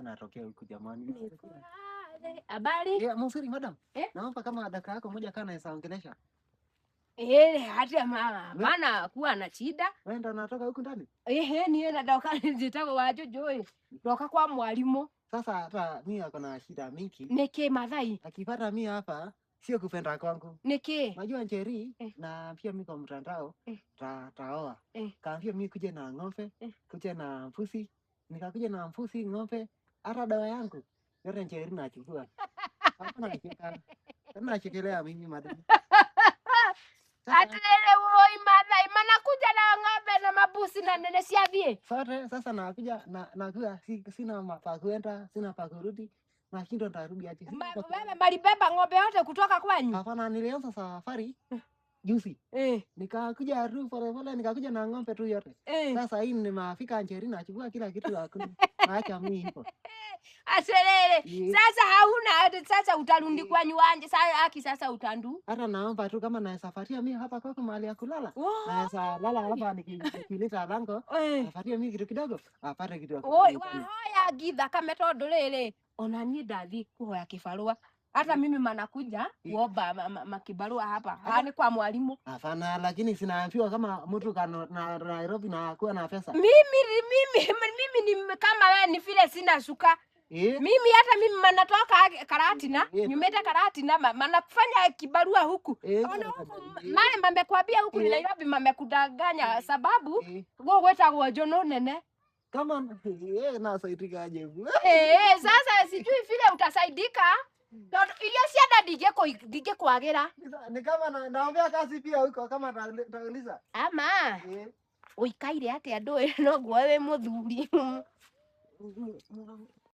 natokea huku jamani. Habari? Mzuri madam. Naomba kama dakika yako moja kana isaongelesha. Hata mama. Maana kuwa na shida. Wewe ndo unatoka huku ndani? Niye natoka nzitaka wajojo. Toka kwa mwalimu. Sasa hata mimi ako na shida mingi. Niki Madhai. Akipata mimi hapa sio kupenda kwangu. Niki. Najua Njeri na pia mimi kwa mtandao taoa. Kaambia mimi kuja na ng'ombe, kuja na mbuzi, nikakuja na mbuzi, ng'ombe, hata dawa yangu. Yote Njeri nachukua. Hapana nacheka. Nachekelea mimi madam. Hata ile woi Madhai manakuja na ng'ombe na mabusi na nene siavie. Sasa nakuja nakuja sina pa kwenda, sina pa kurudi. Nashindo nitarudi aje. Wewe malibeba ng'ombe yote kutoka kwanyu? Hapana, nilianza safari juzi. Nikakuja tu pole nikakuja na ng'ombe tu yote. Sasa hii nimefika Njeri nachukua kila kitu hakuna. Naacha mimi hivyo. Aselele. Sasa hauna sasa utarundi kwanyu wanje. Sasa utandu. Hata naomba tu kama naweza fatia mimi hapa kwako mahali ya kulala. Naweza lala hapa nikileta lango. Fatia mimi kitu kidogo. Apate kitu. Wahoya githa kama tondu riri. Ona nie ndathi kuhoya kibarua. Hata mimi manakuja kuomba makibarua hapa. Hani kwa mwalimu. Hapana, lakini sinaambiwa kama mtu na Nairobi na kuwa na pesa. Mimi ni kama wewe ni vile sina shuka. Mimi hata mimi manatoka Karatina, nyumeta Karatina manafanya kibarua huku. Ona huku mane mamekwambia huku ni Nairobi mamekudanganya sababu wewe wetagwo Jono nene. Kama nasaidika aje? Sasa sijui vile utasaidika. Ilio siada dige kwagira. Ni kama naombea kazi pia huko kama tauliza. Ama. Uikaire ate andũ no guo we muthuri.